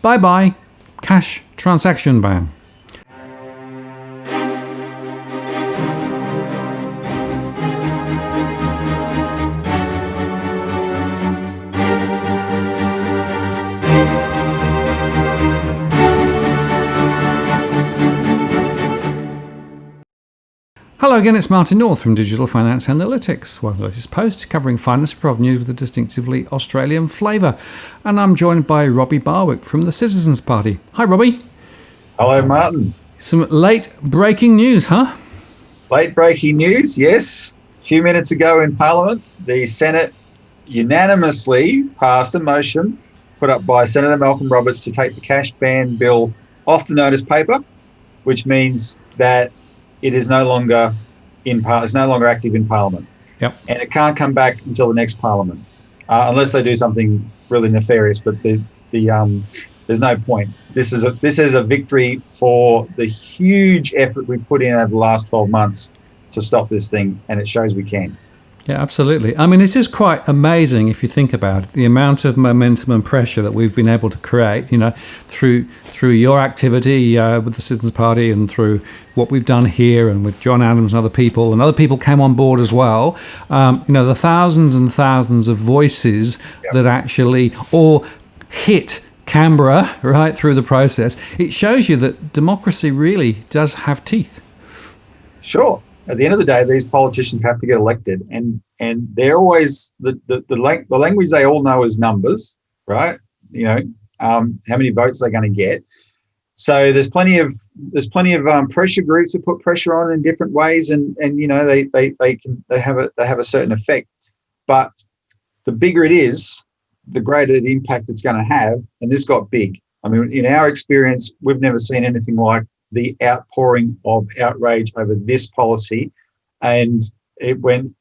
bye-bye cash transaction ban. Hello again, it's Martin North from Digital Finance Analytics, one of the latest posts covering finance and prop news with a distinctively Australian flavour. And I'm joined by Robbie Barwick from the Citizens Party. Hi, Robbie. Hello, Martin. Some late breaking news, huh? Late breaking news, yes. A few minutes ago in Parliament, the Senate unanimously passed a motion put up by Senator Malcolm Roberts to take the cash ban bill off the notice paper, which means that it is no longer it's no longer active in Parliament. Yep. And it can't come back until the next Parliament, unless they do something really nefarious. But there's no point. This is a victory for the huge effort we put in over the last 12 months to stop this thing, and it shows we can. Yeah, absolutely. I mean, it is quite amazing if you think about it, the amount of momentum and pressure that we've been able to create, through your activity with the Citizens Party and through what we've done here and with John Adams and other people came on board as well. The thousands and thousands of voices that actually all hit Canberra right through the process. It shows you that democracy really does have teeth. Sure. At the end of the day, these politicians have to get elected, and they're always the language they all know is numbers, right? How many votes they're going to get. So there's plenty of pressure groups that put pressure on in different ways, and they have a certain effect. But the bigger it is, the greater the impact it's going to have. And this got big. I mean, in our experience, we've never seen anything like the outpouring of outrage over this policy, and it went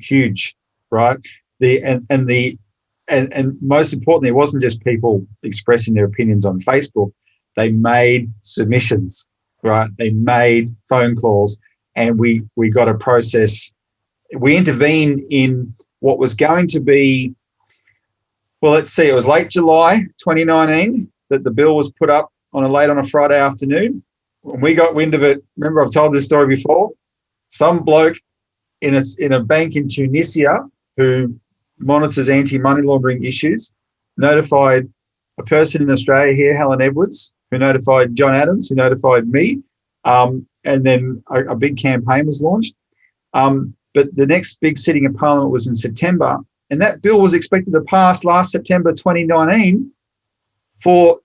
huge, right? And most importantly, it wasn't just people expressing their opinions on Facebook. They made submissions, right? They made phone calls, and we got a process. We intervened in what was going to be, well, let's see, it was late July 2019 that the bill was put up on a Friday afternoon. When we got wind of it, remember I've told this story before, some bloke in a bank in Tunisia who monitors anti-money laundering issues notified a person in Australia here, Helen Edwards, who notified John Adams, who notified me, and then a big campaign was launched. But the next big sitting of Parliament was in September, and that bill was expected to pass last September 2019 to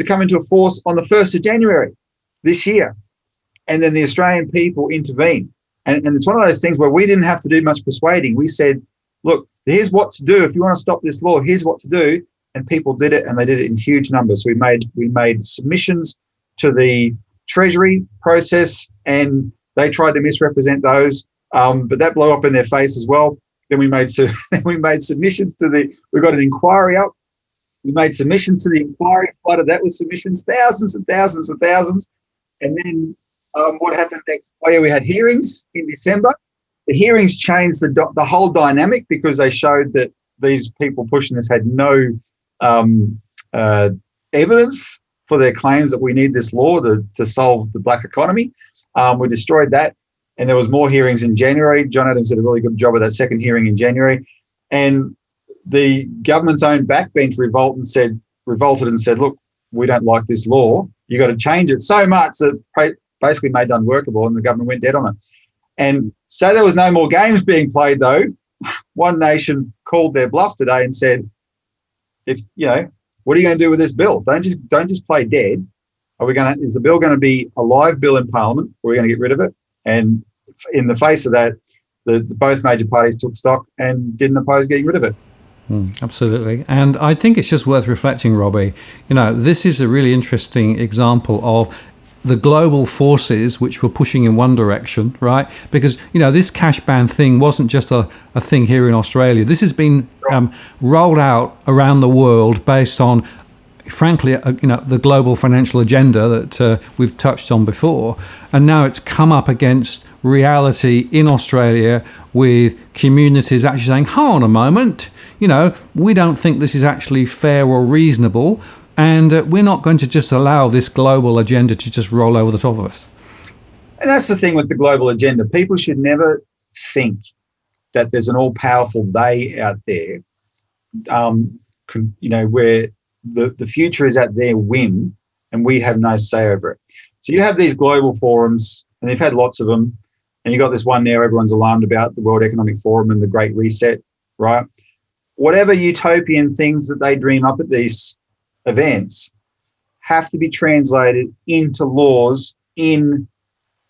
come into force on the 1st of January this year. And then the Australian people intervened. And it's one of those things where we didn't have to do much persuading. We said, look, here's what to do. If you want to stop this law, here's what to do. And people did it, and they did it in huge numbers. We made submissions to the Treasury process, and they tried to misrepresent those, but that blew up in their face as well. Then we made submissions we got an inquiry up. We made submissions to the inquiry, flooded that with submissions, thousands and thousands and thousands. And then what happened next? Oh yeah, we had hearings in December. The hearings changed the whole dynamic because they showed that these people pushing this had no evidence for their claims that we need this law to solve the black economy. We destroyed that, and there was more hearings in January. John Adams did a really good job of that second hearing in January, and the government's own backbench revolted and said, look, we don't like this law. You got to change it so much that basically made it unworkable, and the government went dead on it. And so there was no more games being played, though. One Nation called their bluff today and said, what are you going to do with this bill? Don't just play dead. Is the bill going to be a live bill in Parliament, or are we going to get rid of it? And in the face of that, both major parties took stock and didn't oppose getting rid of it. Absolutely. And I think it's just worth reflecting, Robbie. This is a really interesting example of the global forces which were pushing in one direction, right? Because, this cash ban thing wasn't just a thing here in Australia. This has been rolled out around the world based on, frankly, the global financial agenda that we've touched on before. And now it's come up against reality in Australia with communities actually saying, hold on a moment, we don't think this is actually fair or reasonable. And we're not going to just allow this global agenda to just roll over the top of us. And that's the thing with the global agenda. People should never think that there's an all-powerful they out there, where the future is at their whim and we have no say over it. So you have these global forums, and you've had lots of them, and you got this one now everyone's alarmed about, the World Economic Forum and the Great Reset, right? Whatever utopian things that they dream up at these events have to be translated into laws in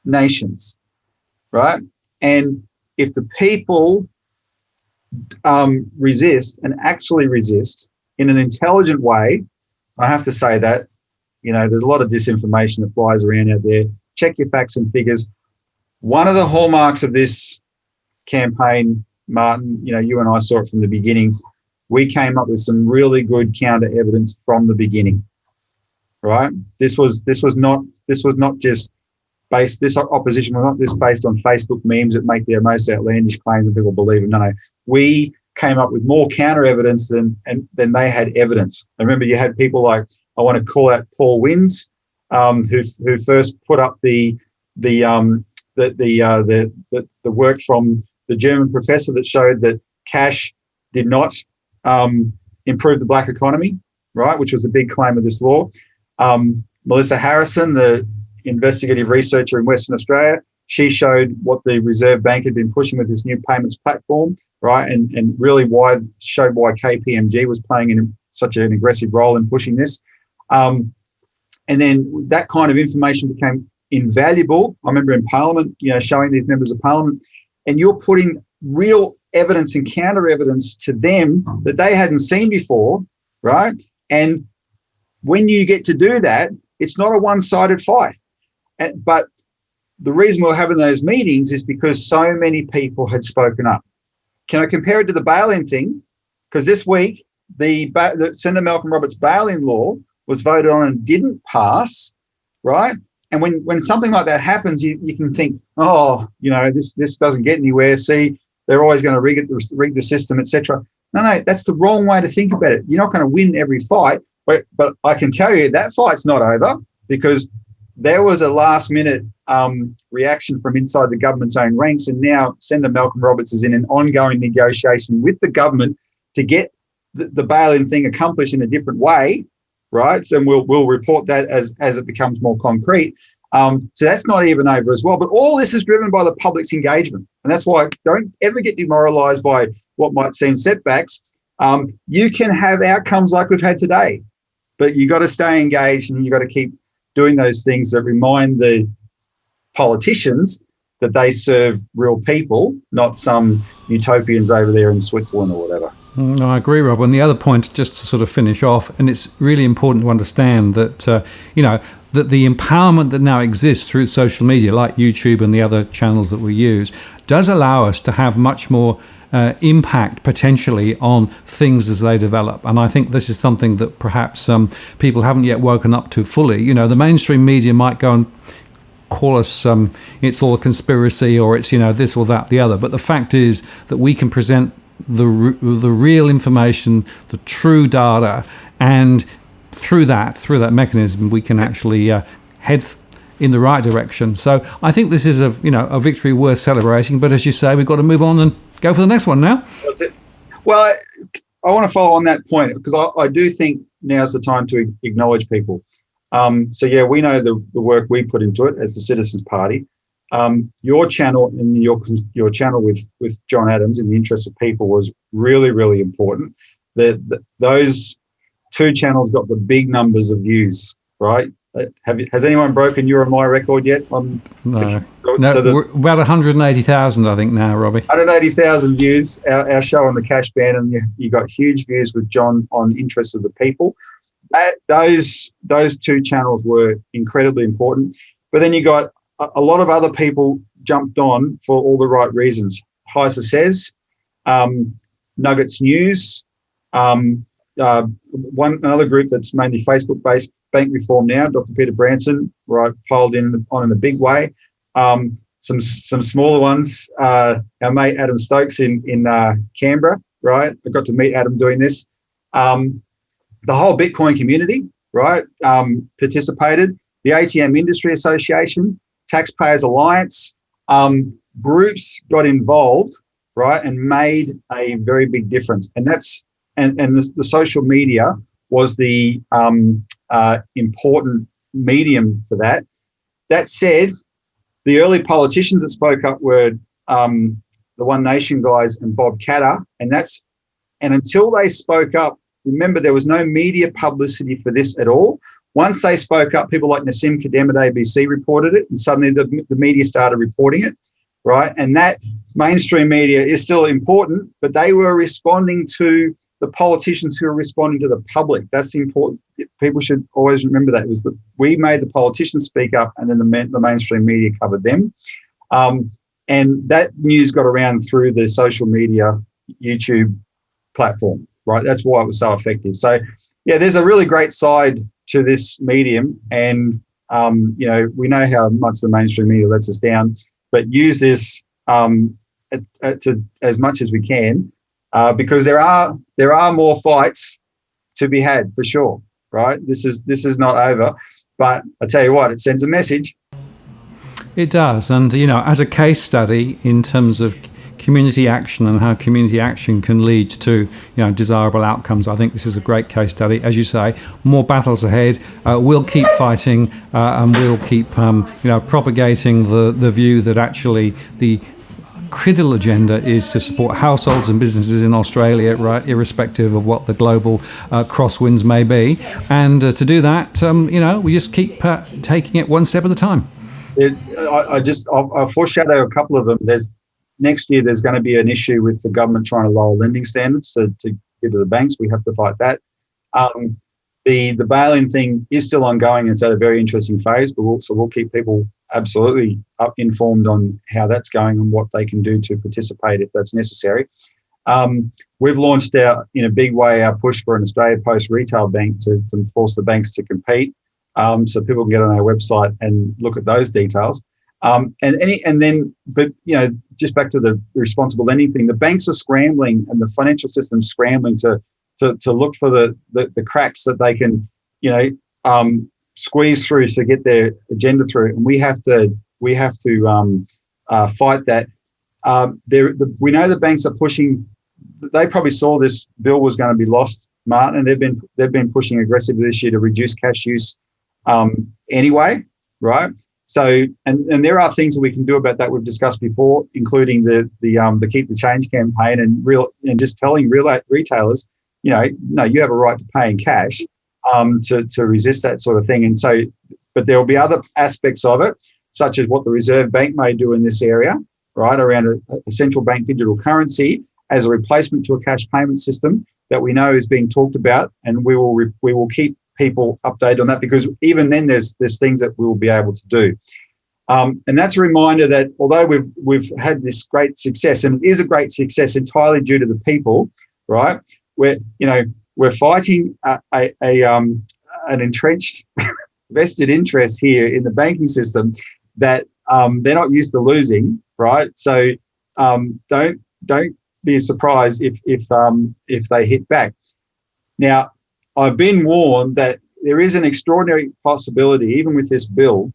nations, right? And if the people resist and actually resist in an intelligent way, I have to say that, there's a lot of disinformation that flies around out there. Check your facts and figures. One of the hallmarks of this campaign, Martin, you and I saw it from the beginning. We came up with some really good counter evidence from the beginning, right? This was not just based. This opposition was not just based on Facebook memes that make their most outlandish claims and people believe them. No, we came up with more counter evidence than they had evidence. I remember you had people like, I want to call out Paul Wins, who first put up the work from the German professor that showed that cash did not improve the black economy, right, which was a big claim of this law. Melissa Harrison, the investigative researcher in Western Australia, she showed what the Reserve Bank had been pushing with this new payments platform, right, and really showed why KPMG was playing such an aggressive role in pushing this. And then that kind of information became invaluable. I remember in Parliament, showing these members of Parliament, and you're putting real evidence and counter evidence to them that they hadn't seen before, right? And when you get to do that, it's not a one-sided fight. But the reason we're having those meetings is because so many people had spoken up. Can I compare it to the bail-in thing? Because this week, the Senator Malcolm Roberts bail-in law was voted on and didn't pass, right? And when something like that happens, you can think, this doesn't get anywhere. See, they're always going to rig the system, etc. No, that's the wrong way to think about it. You're not going to win every fight, but I can tell you that fight's not over, because there was a last-minute reaction from inside the government's own ranks, and now Senator Malcolm Roberts is in an ongoing negotiation with the government to get the bail-in thing accomplished in a different way, right? So we'll report that as it becomes more concrete. So that's not even over as well. But all this is driven by the public's engagement, and that's why don't ever get demoralised by what might seem setbacks. You can have outcomes like we've had today, but you got to stay engaged, and you got to keep doing those things that remind the politicians that they serve real people, not some utopians over there in Switzerland or whatever. No, I agree, Rob. And the other point, just to sort of finish off, and it's really important to understand that, that the empowerment that now exists through social media, like YouTube and the other channels that we use, does allow us to have much more impact potentially on things as they develop. And I think this is something that perhaps people haven't yet woken up to fully. The mainstream media might go and call us it's all a conspiracy, or it's this or that, the other. But the fact is that we can present the real information, the true data, and through that mechanism we can actually head in the right direction. So I think this is a victory worth celebrating. But as you say, we've got to move on and go for the next one now. That's it. Well, I want to follow on that point, because I do think now's the time to acknowledge people. We know the work we put into it as the Citizens Party. Your channel and your channel with John Adams, in the interest of people, was really, really important. Those two channels got the big numbers of views, right? Has anyone broken your or my record yet? No, we're about 180,000, I think now, Robbie. 180,000 views, our show on the cash ban, and you got huge views with John on interest of the people. Those two channels were incredibly important. But then you got a lot of other people jumped on for all the right reasons. Heisa Says, Nuggets News, another group that's mainly Facebook-based, Bank Reform Now, Dr. Peter Branson, right, piled in a big way. Some smaller ones, our mate Adam Stokes in Canberra, right? I got to meet Adam doing this. The whole Bitcoin community, right, participated. The ATM Industry Association, Taxpayers Alliance, groups got involved, right, and made a very big difference. And the social media was the important medium for that. That said, the early politicians that spoke up were the One Nation guys and Bob Katter, and until they spoke up, remember there was no media publicity for this at all. Once they spoke up, people like Nassim Kadem at ABC reported it, and suddenly the media started reporting it, right? And that mainstream media is still important, but they were responding to the politicians who are responding to the public. That's important. People should always remember that. It was we made the politicians speak up, and then the mainstream media covered them. And that news got around through the social media, YouTube platform, right? That's why it was so effective. So, yeah, there's a really great side to this medium, and we know how much the mainstream media lets us down, but use this to as much as we can. Because there are more fights to be had for sure, right? This is not over, but I tell you what, it sends a message. It does, and as a case study in terms of community action and how community action can lead to desirable outcomes, I think this is a great case study. As you say, more battles ahead. We'll keep fighting, and we'll keep propagating the view that actually the critical agenda is to support households and businesses in Australia, right, irrespective of what the global crosswinds may be. And to do that, we just keep taking it one step at a time. I'll foreshadow a couple of them. Next year there's going to be an issue with the government trying to lower lending standards to give to the banks. We have to fight that. The bail-in thing is still ongoing. It's at a very interesting phase, but we'll keep people absolutely informed on how that's going and what they can do to participate if that's necessary. We've launched in a big way our push for an Australia Post retail bank to force the banks to compete, so people can get on our website and look at those details. Just back to the responsible lending thing, the banks are scrambling and the financial system's scrambling to look for the cracks that they can squeeze through to get their agenda through, and we have to fight that. We know the banks are pushing. They probably saw this bill was going to be lost, Martin, and they've been pushing aggressively this year to reduce cash use anyway, right? So, and there are things that we can do about that we've discussed before, including the Keep the Change campaign and just telling retailers, no, you have a right to pay in cash. To resist that sort of thing. And so, but there will be other aspects of it, such as what the Reserve Bank may do in this area, right, around a central bank digital currency as a replacement to a cash payment system that we know is being talked about, and we will keep people updated on that, because even then there's things that we will be able to do. And that's a reminder that although we've had this great success, and it is a great success entirely due to the people, right, we're fighting an entrenched vested interest here in the banking system that they're not used to losing, right? So don't be surprised if they hit back. Now, I've been warned that there is an extraordinary possibility, even with this bill,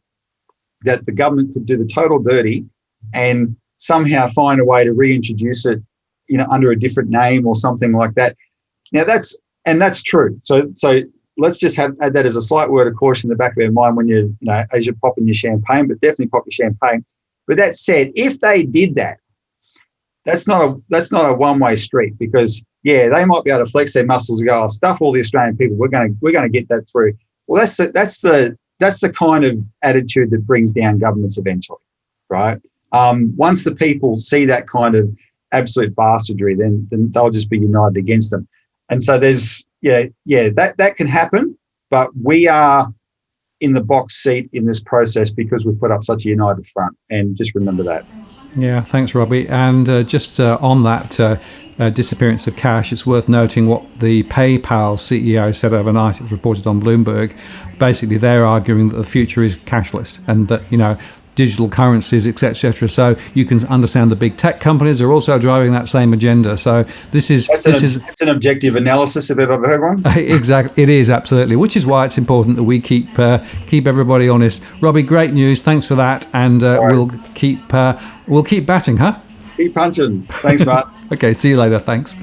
that the government could do the total dirty and somehow find a way to reintroduce it, under a different name or something like that. Now that's true. So let's just add that as a slight word of caution in the back of our mind when as you're popping your champagne, but definitely pop your champagne. But that said, if they did that, that's not a one-way street, because they might be able to flex their muscles and go, stuff all the Australian people. We're going to get that through. Well, that's the kind of attitude that brings down governments eventually, right? Once the people see that kind of absolute bastardry, then they'll just be united against them. And so there's that can happen, but we are in the box seat in this process because we've put up such a united front. And just remember that. Yeah, thanks, Robbie. And just on that disappearance of cash, it's worth noting what the PayPal CEO said overnight. It was reported on Bloomberg. Basically, they're arguing that the future is cashless, and that digital currencies, etc. So you can understand the big tech companies are also driving that same agenda. So it's an objective analysis if ever I've heard one. Exactly, it is absolutely, which is why it's important that we keep everybody honest. Robbie, great news. Thanks for that, and we'll keep batting, huh? Keep punching. Thanks, Matt. Okay, see you later. Thanks.